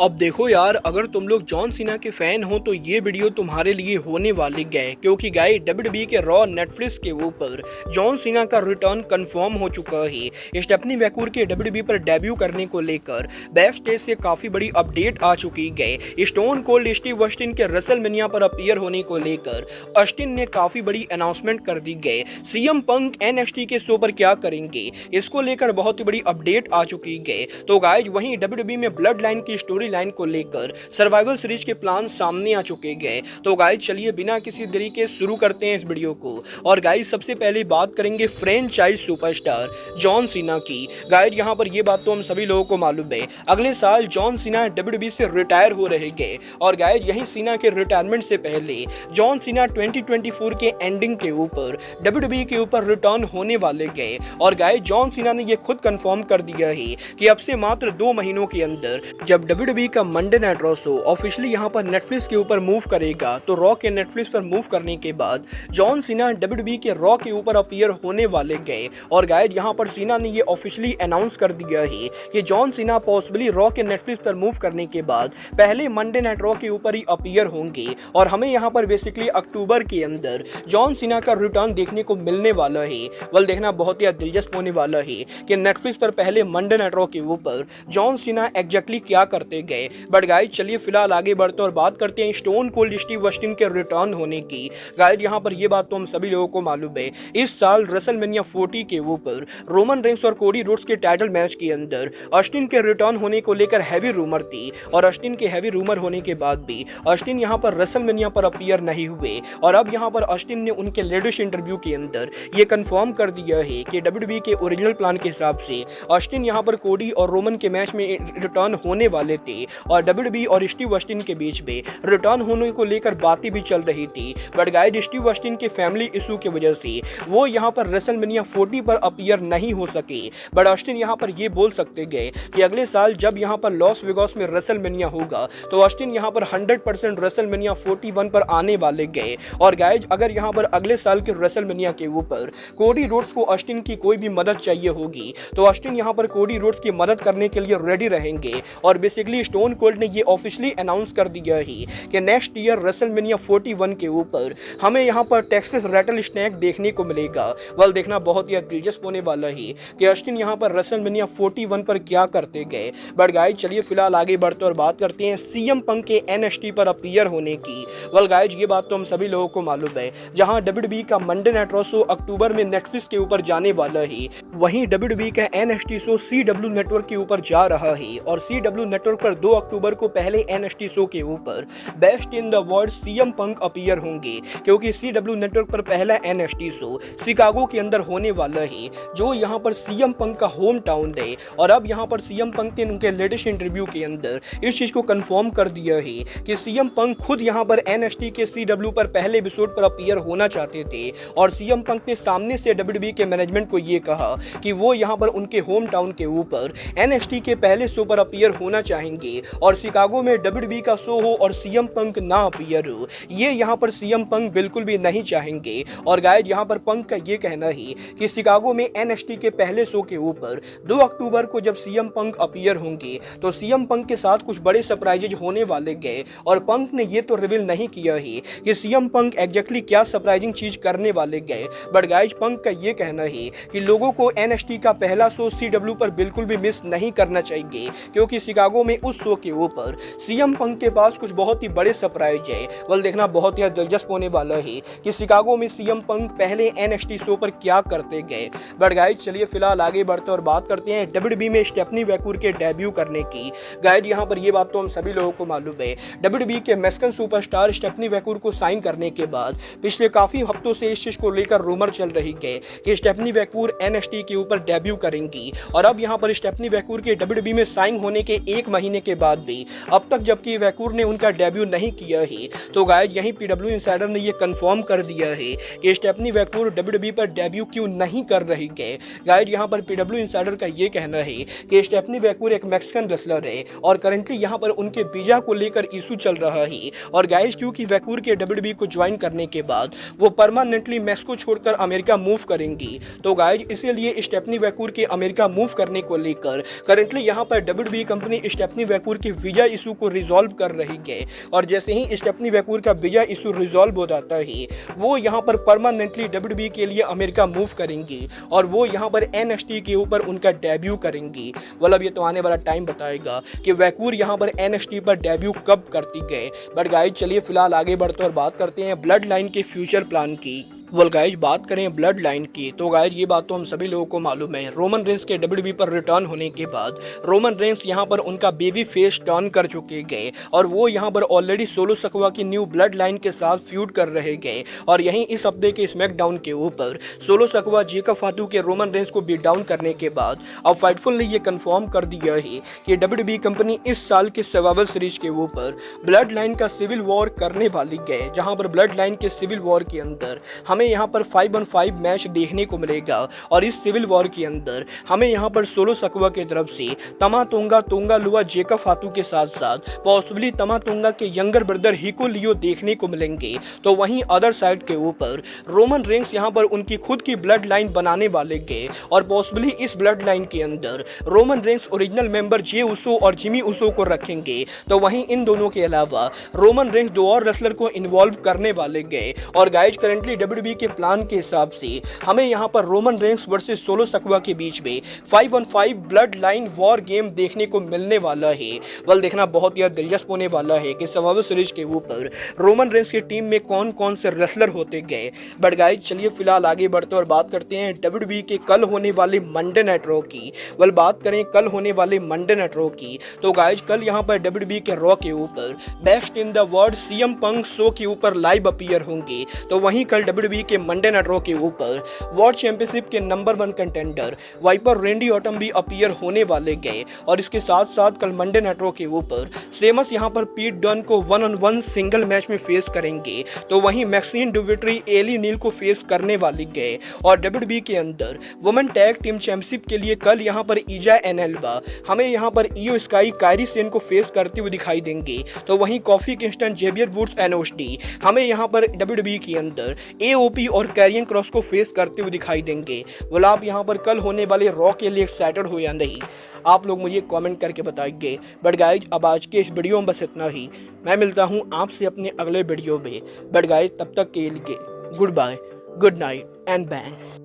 अब देखो यार, अगर तुम लोग जॉन सीना के फैन हो तो ये वीडियो तुम्हारे लिए होने वाली है, क्योंकि गाइस डब्ल्यूडब्ल्यूई के रॉ नेटफ्लिक्स के ऊपर जॉन सीना का रिटर्न कंफर्म हो चुका है। स्टेफनी मैकूर के डब्ल्यूडब्ल्यूई पर डेब्यू करने को लेकर बैक स्टेज से काफी बड़ी अपडेट आ चुकी है। स्टोन कोल्ड स्टीव ऑस्टिन के रेसलमेनिया पर अपीयर होने को लेकर ऑस्टिन ने काफी बड़ी अनाउंसमेंट कर दी है। सीएम पंक एनएक्सटी के शो पर क्या करेंगे, इसको लेकर बहुत ही बड़ी अपडेट आ चुकी है। तो गाइस वहीं डब्ल्यूडब्ल्यूई में ब्लड लाइन की स्टोरी लाइन को लेकर सर्वाइवल सीरीज के प्लान सामने आ चुके हैं। तो गाइस चलिए बिना किसी देरी के शुरू करते हैं इस वीडियो को। और गाइस सबसे पहले बात करेंगे फ्रेंचाइज सुपरस्टार जॉन सीना की। गाइस यहां पर ये बात तो हम सभी लोगों को मालूम है, अगले साल जॉन सीना डब्ल्यूडब्ल्यूई से रिटायर हो रहेंगे। और गाइस यही सीना के रिटायरमेंट से पहले जॉन सीना 2024 के एंडिंग के ऊपर डब्ल्यूडब्ल्यूई के ऊपर रिटर्न होने वाले गए। और गाइस जॉन सीना ने ये खुद कंफर्म कर दिया है कि अब से मात्र 2 महीनों के अंदर जब डब्ल्यूडब्ल्यूई का Monday night raw show officially यहां पर नेटफ्लिक्स के ऊपर मूव करेगा, तो रॉ के नेटफ्लिक्स पर मूव करने के बाद जॉन सीना डब्ल्यूडब्ल्यूई के रॉ के ऊपर अपीयर होने वाले गए। और गाइस यहां पर सीना ने ये ऑफिशियली अनाउंस कर दिया है कि जॉन सीना पॉसिबली रॉ के नेटफ्लिक्स पर मूव करने के बाद पहले मंडे नाइट रॉ के ऊपर ही अपीयर होंगे। और हमें यहां पर बेसिकली अक्टूबर के अंदर जॉन सीना का रिटर्न देखने को मिलने वाला है। वल देखना बहुत ही दिलचस्प होने वाला है कि नेटफ्लिक्स पर पहले मंडे नाइट रॉ के ऊपर जॉन सीना एग्जैक्टली क्या करते गए। बट गाइस चलिए फिलहाल आगे बढ़ते और बात करते हैं स्टोन कोल्ड स्टीव ऑस्टिन के रिटर्न होने की। गाइस यहां पर ये बात तो हम सभी लोगों को मालूम है, इस साल रेसलमेनिया 40 के ऊपर रोमन रेंस और कोडी रोड्स के टाइटल मैच के अंदर ऑस्टिन के रिटर्न होने को लेकर हैवी रूमर थी। और ऑस्टिन के हैवी रूमर होने के बाद भी ऑस्टिन यहां पर रेसलमेनिया पर अपीयर नहीं हुए। और अब यहां पर ऑस्टिन ने उनके लेटेस्ट इंटरव्यू के अंदर ये कंफर्म कर दिया है कि डब्ल्यूडब्ल्यूई के ओरिजिनल प्लान के हिसाब से ऑस्टिन यहां पर कोडी और रोमन के मैच में रिटर्न होने वाले थे। और डब्ल्यूडब्ल्यूई और स्टीव ऑस्टिन के बीच में रिटर्न होने को लेकर बातें भी चल रही थी। बट गाइस स्टीव ऑस्टिन के फैमिली इशू की वजह से वो यहां पर रेसलमेनिया 40 पर अपीयर नहीं हो सके। बट ऑस्टिन यहां पर ये बोल सकते गए कि अगले साल जब यहां पर लॉस वेगास में रेसलमेनिया होगा तो ऑस्टिन यहां पर 100% रेसलमेनिया 41 पर आने वाले गए। और गाइस अगर यहां पर अगले साल के रेसलमेनिया के ऊपर कोडी रोड्स को ऑस्टिन की कोई भी मदद चाहिए होगी तो ऑस्टिन यहां पर कोडी रोड्स की मदद करने के लिए रेडी रहेंगे। और बेसिकली स्टोन कोल्ड ने ये ऑफिशियली अनाउंस कर दिया है कि नेक्स्ट ईयर रेसलमेनिया 41 के ऊपर हमें यहां पर टेक्सास रैटल स्नैक देखने को मिलेगा। वल देखना बहुत ही दिलचस्प होने वाला है कि ऑस्टिन यहां पर रेसलमेनिया 41 पर क्या करते गए। बट गाइस चलिए फिलहाल आगे बढ़ते और बात करते हैं सीएम पंक के एनएक्सटी पर अपीयर होने की। वल गाइस ये बात तो हम सभी लोगों को मालूम है, जहां डब्ल्यूडब्ल्यूई का मंडे नाइट रॉ शो अक्टूबर में नेटफ्लिक्स के ऊपर जाने वाला है, वहीं डब्ल्यूडब्ल्यूई का एनएक्सटी शो सीडब्ल्यू नेटवर्क के ऊपर जा रहा है। और सीडब्ल्यू नेटवर्क पर 2 अक्टूबर को पहले एनएक्सटी शो के ऊपर best in the world CM Punk appear होंगे, क्योंकि सीडब्ल्यू नेटवर्क पर पहला एनएक्सटी शो शिकागो के अंदर होने वाला है, जो यहां पर सीएम पंक का होम टाउन है। और अब यहां पर सीएम पंक ने उनके लेटेस्ट इंटरव्यू के अंदर इस चीज को कंफर्म कर दिया है कि सीएम पंक खुद यहां पर एनएक्सटी के सीडब्ल्यू पर पहले एपिसोड पर अपीयर होना चाहते थे। और सीएम पंक ने सामने से डब्ल्यूडब्ल्यूई के मैनेजमेंट को ये कहा कि वो यहां पर उनके होम टाउन के ऊपर एनएक्सटी के पहले शो पर अपीयर होना चाहेंगे और शिकागो में डब्ल्यूडब्ल्यूई का शो हो और सीएम पंक ना अपीयर हो, ये यहां पर सीएम पंक बिल्कुल भी नहीं चाहेंगे। और गाइस यहां पर पंक का ये कहना है कि शिकागो में एनएक्सटी के पहले शो के ऊपर 2 अक्टूबर को जब सीएम पंक अपीयर होंगे तो सीएम पंक के साथ कुछ बड़े सरप्राइजेज होने वाले गए। और पंक ने ये तो रिवील नहीं किया है कि सीएम पंक एग्जैक्टली क्या सरप्राइजिंग चीज करने वाले गए। बट गाइस पंक का ये कहना है कि लोगों को एनएक्सटी का पहला शो सीडब्ल्यू पर बिल्कुल भी मिस नहीं करना चाहिए, क्योंकि शिकागो में उस शो के ऊपर सीएम पंक के पास कुछ बहुत ही बड़े सरप्राइज है। वल देखना बहुत ही दिलचस्प होने वाला है कि शिकागो में सीएम पंक पहले एनएक्सटी शो पर क्या करते गए। बट गाइस चलिए फिलहाल आगे बढ़ते और बात करते हैं डब्ल्यूडब्ल्यूई में स्टेफनी मैकूर के डेब्यू करने की। गाइस यहां पर ये बात तो हम सभी लोगों को मालूम है, डब्ल्यूडब्ल्यूई के मैक्सिकन सुपरस्टार स्टेफनी मैकूर को साइन करने के बाद पिछले काफी हफ्तों से इस चीज को लेकर रूमर चल रही है कि स्टेफनी मैकूर एनएक्सटी के ऊपर डेब्यू करेंगी। और अब यहां पर स्टेफनी मैकूर के डब्ल्यूडब्ल्यूई में साइन होने के 1 महीने के बाद भी अब तक जबकि मैकूर ने उनका डेब्यू नहीं किया है, तो गाइस यहीं पीडब्ल्यू इनसाइडर ने ये कंफर्म कर दिया है कि स्टेफनी मैकूर डब्ल्यूडब्ल्यूई पर डेब्यू क्यों नहीं कर रही है। गाइस यहां पर पीडब्ल्यू इनसाइडर का ये कहना है कि स्टेफनी मैकूर एक मैक्सिकन रेसलर है और करंटली यहां पर उनके वीजा को लेकर इशू चल रहा है। और गाइस क्योंकि मैकूर के डब्ल्यूडब्ल्यूई को ज्वाइन करने के बाद वो परमानेंटली मैक्सिको छोड़कर अमेरिका मूव करेंगी, तो गाइस इसीलिए स्टेफनी मैकूर के अमेरिका मूव करने को लेकर करंटली यहां पर डब्ल्यूडब्ल्यूई कंपनी स्टेफनी वैकूर के वीजा इशू को रिजॉल्व कर रही है। और जैसे ही स्टेफनी वैकूर का वीजा इशू रिजॉल्व हो जाता है, वो यहाँ पर परमानेंटली डब्ल्यूडब्ल्यूई के लिए अमेरिका मूव करेंगी और वो यहाँ पर एनएक्सटी के ऊपर उनका डेब्यू करेंगी। मतलब ये तो आने वाला टाइम बताएगा कि वैकूर यहाँ पर एनएक्सटी पर डेब्यू कब करती गए। बट गाइज चलिए फिलहाल आगे बढ़ते और बात करते हैं ब्लड लाइन के फ्यूचर प्लान की। वेल गाइज बात करें ब्लड लाइन की तो गाइज ये बात तो हम सभी लोगों को मालूम है, रोमन रेंस के डब्ल्यूडब्ल्यूई पर रिटर्न होने के बाद रोमन रेंस यहाँ पर उनका बेबी फेस टर्न कर चुके गए और वो यहाँ पर ऑलरेडी सोलो सकवा की न्यू ब्लड लाइन के साथ फ्यूड कर रहे गए। और यहीं इस हफ्ते के स्मैकडाउन के ऊपर सोलो सकवा जेकब फातू के रोमन रेंस को बीट डाउन करने के बाद अब फाइटफुल ने ये कंफर्म कर दिया है कि डब्ल्यूडब्ल्यूई कंपनी इस साल के सर्वाइवल सीरीज के ऊपर ब्लड लाइन का सिविल वॉर करने वाली है, जहाँ पर ब्लड लाइन के सिविल वॉर के अंदर हमें यहाँ पर 5-on-5 मैच देखने को मिलेगा। और इस सिविल वॉर के अंदर हमें यहाँ पर सोलो सकवा की तरफ से तमा तोंगा लुआ जेकब फातू के साथ साथ पॉसिबली तमा तोंगा के यंगर ब्रदर हिको लियो देखने को मिलेंगे। तो वहीं अदर साइड के ऊपर रोमन रेंस यहाँ पर उनकी खुद की ब्लड लाइन बनाने वाले गए और पॉसिबली इस ब्लड लाइन के अंदर रोमन रेंस ओरिजिनल मेंबर जे उसो और जिमी उसो को रखेंगे। तो वहीं इन दोनों के अलावा रोमन रेंस दो और रेसलर को इन्वॉल्व करने वाले गए। और गाइज करेंटली डब्ल्यूडब्ल्यूई के प्लान के हिसाब से हमें यहाँ पर रोमन रेंस वर्सेस सोलो सकवा के बीच में 5-on-5 blood line war game देखने को मिलने वाला है। वेल देखना बहुत ही दिलचस्प होने वाला है कि सर्वाइवल सीरीज के ऊपर रोमन रेंस की टीम में कौन कौन से रेसलर होते गए। बट गाइज चलिए फिलहाल आगे बढ़ते और बात करते हैं डब्ल्यूडब्ल्यूई के कल होने वाले मंडे नाइट रॉ की। वेल बात करें कल होने वाले मंडे नाइट रॉ की तो गाइज कल यहाँ पर डब्ल्यूडब्ल्यूई के रॉ के ऊपर best in the world CM Punk show के ऊपर लाइव अपीयर होंगे। तो वहीं कल डब्ल्यूडब्ल्यूई के मंडे नाइट रॉ के ऊपर वर्ल्ड चैंपियनशिप के number 1 contender Viper Randy Orton भी अपीयर होने वाले गए। और इसके साथ साथ कल मंडे नाइट रॉ के ऊपर सेमस यहाँ पर पीट डन को 1-on-1 सिंगल मैच में फेस करेंगे। तो वहीं मैक्सिन डुविट्री एली नील को फेस करने वाली गए। और डब्ल्यूडब्ल्यूई के अंदर वुमेन टैग टीम चैंपियनशिप के लिए कल यहाँ पर ईजा एनेल्वा हमें यहाँ पर ईओ स्काई कायरी सेन को फेस करते हुए दिखाई देंगे। तो वहीं कॉफी किंगस्टन जेवियर वुड्स एनओएसडी हमें यहाँ पर डब्ल्यूडब्ल्यूई के अंदर एओपी और कैरियन क्रॉस को फेस करते हुए दिखाई देंगे। बोला आप यहाँ पर कल होने वाले रॉ के लिए एक्साइटेड हो या नहीं, आप लोग मुझे कमेंट करके बताइए। बट गाइज अब आज के इस वीडियो में बस इतना ही। मैं मिलता हूँ आपसे अपने अगले वीडियो में। बट गाइज तब तक के लिए goodbye, good night and bang.